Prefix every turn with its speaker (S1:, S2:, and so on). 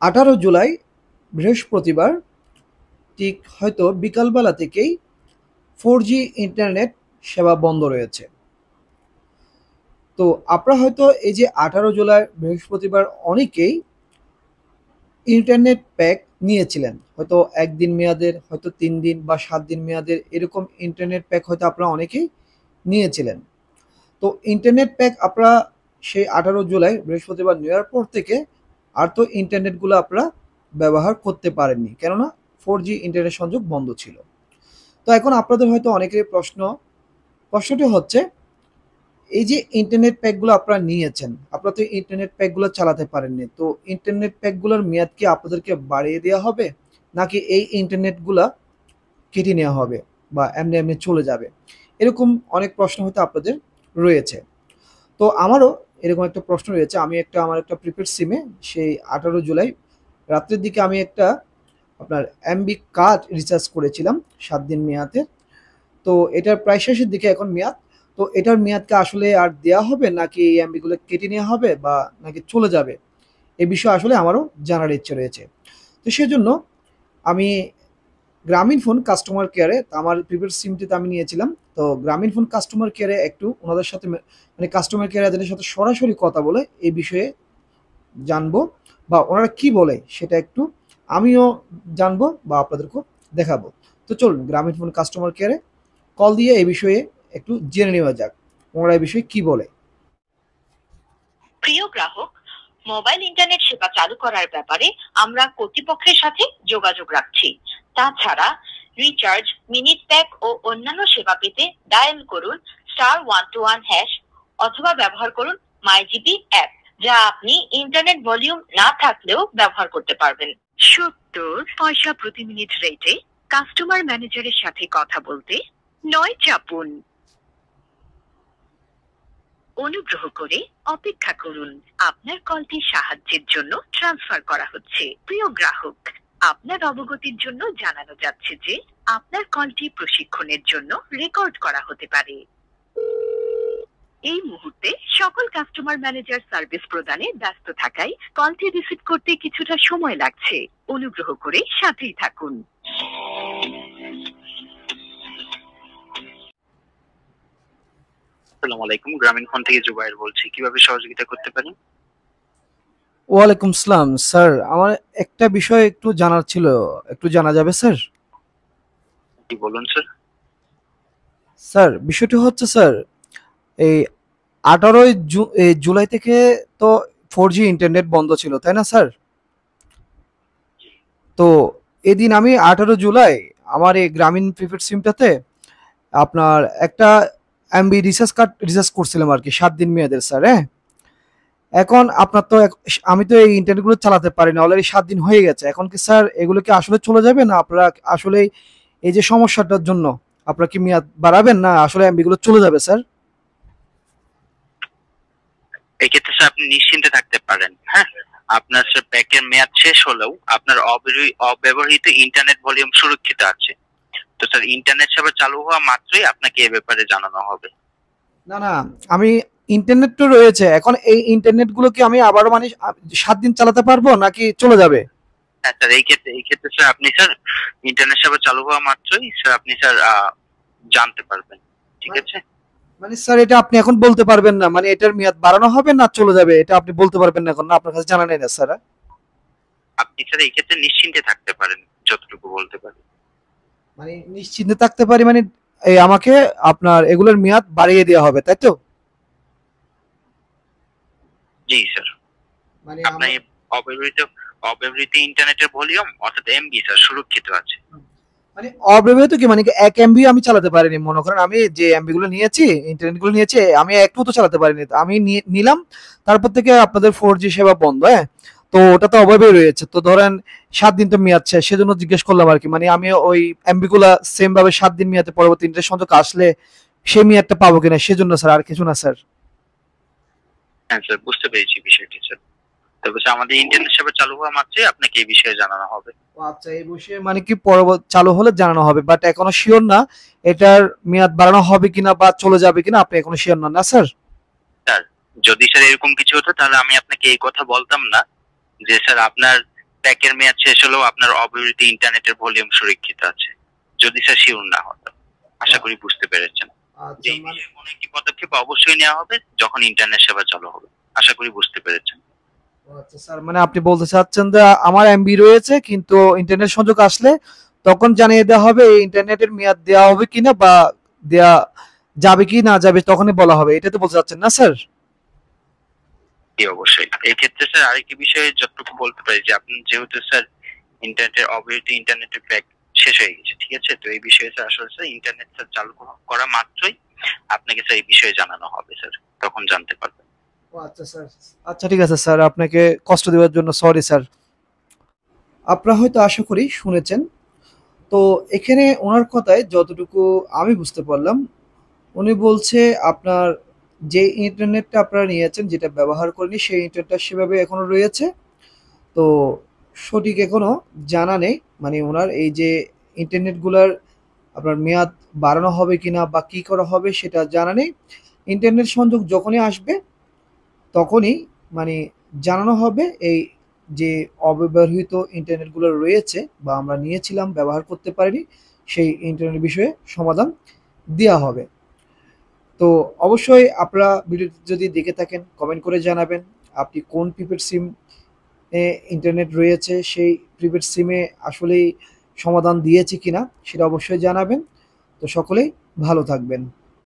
S1: 18 জুলাই বৃহস্পতিবার ঠিক হয়তো বিকালবেলা থেকেই 4G ইন্টারনেট সেবা বন্ধ রয়েছে। তো আপনারা হয়তো এই যে 18 জুলাই বৃহস্পতিবার অনেকেই ইন্টারনেট প্যাক নিয়েছিলেন। হয়তো ১ দিন মেয়াদের, হয়তো ৩ দিন বা ৭ দিন মেয়াদের এরকম ইন্টারনেট প্যাক হয়তো আপনারা অনেকেই নিয়েছিলেন। তো ইন্টারনেট প্যাক আপনারা সেই 18 জুলাই বৃহস্পতিবার নেওয়ার পর থেকে আর তো ইন্টারনেটগুলো আপনারা ব্যবহার করতে পারেননি। কেননা 4G ইন্টারনেট সংযোগ বন্ধ ছিল। তো এখন আপনাদের হয়তো অনেকেরই প্রশ্নটি হচ্ছে এই যে ইন্টারনেট প্যাকগুলো আপনারা নিয়েছেন, আপনারা তো ইন্টারনেট প্যাকগুলো চালাতে পারেননি। তো ইন্টারনেট প্যাকগুলোর মেয়াদ কি আপনাদেরকে বাড়িয়ে দেওয়া হবে? নাকি এই ইন্টারনেটগুলা কেটে নেওয়া হবে বা এমনি চলে যাবে? এরকম অনেক প্রশ্ন হয়তো আপনাদের রয়েছে। তো আমারও এরকম একটা প্রশ্ন রয়েছে। আমি আমার একটা প্রিপেড সিমে সেই 18 জুলাই রাত্রের দিকে আমি একটা আপনার এমবি কার্ড রিচার্জ করেছিলাম ৭ দিন মেয়াদের। তো এটার প্রায় শেষের দিকে এখন মেয়াদ। তো এটার মেয়াদকে আসলে আর দেয়া হবে নাকি এই এমবিগুলো কেটে নেওয়া হবে বা নাকি চলে যাবে? এ বিষয়ে আসলে আমারও জানার ইচ্ছে রয়েছে। তো সেজন্য আমি গ্রামীণফোন কাস্টমার কেয়ারে আমার প্রিপেড সিমটিতে আমি নিয়েছিলাম। তো গ্রামীণফোন কাস্টমার কেয়ারে একটু ওনাদের সাথে মানে কাস্টমার কেয়ার এজেন্টের সাথে সরাসরি কথা বলে এই বিষয়ে জানবো বা ওনারা কি বলে সেটা একটু আমিও জানবো বা আপনাদেরকেও দেখাবো। তো চলুন গ্রামীণফোন কাস্টমার কেয়ারে কল দিয়ে এই বিষয়ে একটু জেনে নেওয়া যাক ওনারা এই বিষয়ে কি বলে।
S2: প্রিয় গ্রাহক, মোবাইল ইন্টারনেট সেবা চালু করার ব্যাপারে আমরা কর্তৃপক্ষের সাথে যোগাযোগ রাখছি। তাছাড়া রিচার্জ, মিনিট প্যাক ও অন্যান্য সেবা পেতে ডায়াল করুন *121# অথবা ব্যবহার করুন মাইজিপি অ্যাপ, যা আপনি ইন্টারনেট ভলিউম না থাকলেও ব্যবহার করতে পারবেন। 70 পয়সা প্রতি মিনিট রেটে কাস্টমার ম্যানেজারের সাথে কথা বলতে 9 চাপুন। অনুগ্রহ করে অপেক্ষা করুন। আপনার কলটি সাহায্যের জন্য ট্রান্সফার করা হচ্ছে। প্রিয় গ্রাহক, আপনার অবগতির জন্য জানানো যাচ্ছে যে আপনার কলটি প্রশিক্ষণের জন্য রেকর্ড করা হতে পারে। এই মুহূর্তে সকল কাস্টমার ম্যানেজার সার্ভিস প্রদানে ব্যস্ত থাকায় কলটি রিসিভ করতে কিছুটা সময় লাগছে। অনুগ্রহ করে সাথেই থাকুন।
S3: আসসালামু আলাইকুম, গ্রামীণফোন থেকে জুবাইর বলছি। কিভাবে সহযোগিতা করতে পারি?
S1: ওয়ালাইকুম সালাম স্যার, আমার একটা বিষয় একটু জানার ছিল, একটু জানা যাবে স্যার?
S3: কি বলুন স্যার।
S1: স্যার বিষয়টি হচ্ছে স্যার, এই 18 জুলাই থেকে তো 4G ইন্টারনেট বন্ধ ছিল, তাই না স্যার? তো এদিন আমি 18 জুলাই আমার এই গ্রামীণ প্রিপেড সিমটাতে আপনার একটা এমবি রিচার্জ করছিলাম আর কি ৭ দিন মেয়াদের স্যার। হ্যাঁ, এখন আপনার তো আমি তো এই ইন্টারনেটগুলো চালাতে পারি না, অলরেডি ৭ দিন হয়ে গেছে। এখন কি স্যার এগুলো কি আসলে চলে যাবে, না আপনারা আসলে এই যে সমস্যাটার জন্য আপনারা কি মেয়াদ বাড়াবেন, না আসলে এমবি গুলো চলে যাবে স্যার?
S3: এক্ষেত্রে স্যার আপনি নিশ্চিন্তে থাকতে পারেন। হ্যাঁ, আপনার স্যার প্যাকের মেয়াদ শেষ হলেও আপনার অব্যবহৃত ইন্টারনেট ভলিউম সুরক্ষিত আছে। তো স্যার ইন্টারনেট সেবা চালু হওয়া মাত্রই আপনাকে এ ব্যাপারে জানানো হবে।
S1: না না, আমি ইন্টারনেট তো রয়েছে, এখন এই ইন্টারনেট গুলো কি আমি আবার মানে ৭ দিন চালাতে পারবো নাকি চলে যাবে?
S3: হ্যাঁ স্যার, এই ক্ষেত্রে স্যার আপনি স্যার ইন্টারনেট সেবা চালু হওয়া মাত্রই স্যার আপনি স্যার জানতে পারবেন। ঠিক আছে?
S1: মানে স্যার এটা আপনি এখন বলতে পারবেন না, মানে এটার মেয়াদ বাড়ানো হবে না চলে যাবে, এটা আপনি বলতে পারবেন না এখন, না আপনার কাছে জানা নেই না স্যার?
S3: আপনি স্যার এই ক্ষেত্রে নিশ্চিন্তে থাকতে পারেন, যতটুকু বলতে পারি।
S1: মানে নিশ্চিন্তে থাকতে পারি মানে এই আমাকে আপনার এগুলোর মেয়াদ বাড়িয়ে দেওয়া হবে, তাই তো?
S3: জি স্যার।
S1: মানে
S3: আপনার এই অব্যবহৃত ইন্টারনেটের ভলিউম অর্থাৎ এমবি স্যার সুরক্ষিত আছে।
S1: মানে অব্যবহৃত কি মানে কি ১ এমবি আমি চালাতে পারিনি, মনে করেন আমি যে এমবি গুলো নিয়েছি, ইন্টারনেট গুলো নিয়েছি, আমি একটু তো চালাতে পারিনি। তো আমি নিলাম, তারপর থেকে আপনাদের 4G সেবা বন্ধ। হ্যাঁ, তো ওটা তো অভাবেই রয়েছে। তো ধরেন ৭ দিন তো মেয়াদ শেষ, সেজন্য জিজ্ঞেস করলাম আর কি। মানে আমি ওই এমবি গুলা সেম ভাবে ৭ দিন মেয়াদে পরবর্তী ইন্টারনেট সংযোগ আসলে সেই মেয়াদটা পাবো কিনা সেজন্য স্যার, আর কিছু না স্যার।
S3: হ্যাঁ স্যার, বুঝতে পেরেছি বিষয়টি স্যার। তবে স্যার আমাদের ইন্টারনেট সেবা চালু হওয়া মাত্রই আপনাকে এই বিষয়ে জানানো হবে।
S1: ও আচ্ছা, এই বিষয়ে মানে কি পরবর্তী চালু হলে জানানো হবে, বাট এখনো শিওর না এটার মেয়াদ বাড়ানো হবে কিনা বা চলে যাবে কিনা, আপনি এখনো শিওর না, না স্যার?
S3: স্যার যদি স্যার এরকম কিছু হতো তাহলে আমি আপনাকে এই কথা বলতাম না যে স্যার আপনার প্যাকের মেয়াদ শেষ হলেও আপনার অব্যবহৃত ইন্টারনেটের ভলিউম সুরক্ষিত আছে, যদি স্যার শিওর না হতো। আশা করি বুঝতে পেরেছেন।
S1: আচ্ছা,
S3: যে এই বিষয়ে কোনো একটি পদক্ষেপ অবশ্যই নেওয়া হবে যখন ইন্টারনেট সেবা চালু হবে। আশা করি বুঝতে পেরেছেন।
S1: আচ্ছা স্যার, মানে আপনি বলতে চাচ্ছেন যে আমার এমবি রয়েছে, কিন্তু ইন্টারনেট সংযোগ আসলে তখন জানিয়ে দেওয়া হবে এই ইন্টারনেটের মেয়াদ দেওয়া হবে কিনা বা দেওয়া যাবে কি না যাবে, তখনই বলা হবে। এটা তো বলতে চাচ্ছেন না স্যার?
S3: জি অবশ্যই। এই ক্ষেত্রে স্যার আরেকটি বিষয়ে যতটুকু বলতে পারি যে আপনি যেহেতু স্যার ইন্টারনেটের অব্যবহৃত ইন্টারনেটের প্যাক শেষ হয়ে গেছে, ঠিক আছে? তো এই বিষয়ে স্যার আসলে স্যার ইন্টারনেট স্যার চালু করা মাত্রই আপনাকে স্যার এই বিষয়ে জানানো হবে স্যার, তখন জানতে পারবেন।
S1: ও আচ্ছা স্যার। আচ্ছা ঠিক আছে স্যার, আপনাকে কষ্ট দেওয়ার জন্য সরি স্যার। আপনারা হয়তো আশা করি শুনেছেন। তো এখানে ওনার কথায় যতটুকু আমি বুঝতে পারলাম, উনি বলছে আপনার যে ইন্টারনেটটা আপনারা নিয়েছেন, যেটা ব্যবহার করেনি, সেই ইন্টারনেটটা সেভাবে এখনো রয়েছে। তো সঠিক এখনো জানা নেই, মানে ওনার এই যে ইন্টারনেটগুলার আপনার মেয়াদ বাড়ানো হবে কিনা বা কি করা হবে সেটা জানা নেই। ইন্টারনেট সংযোগ যখনই আসবে তখনই মানে জানানো হবে এই যে অব্যবহৃত ইন্টারনেটগুলো রয়েছে বা আমরা নিয়েছিলাম ব্যবহার করতে পারিনি, সেই ইন্টারনেট বিষয়ে সমাধান দেওয়া হবে। তো অবশ্যই আপনারা ভিডিওটি যদি দেখে থাকেন কমেন্ট করে জানাবেন আপনি কোন প্রিপেড সিম এ ইন্টারনেট রয়েছে, সেই প্রিপেড সিমে আসলেই সমাধান দিয়েছে কিনা সেটা অবশ্যই জানাবেন। তো সকলেই ভালো থাকবেন।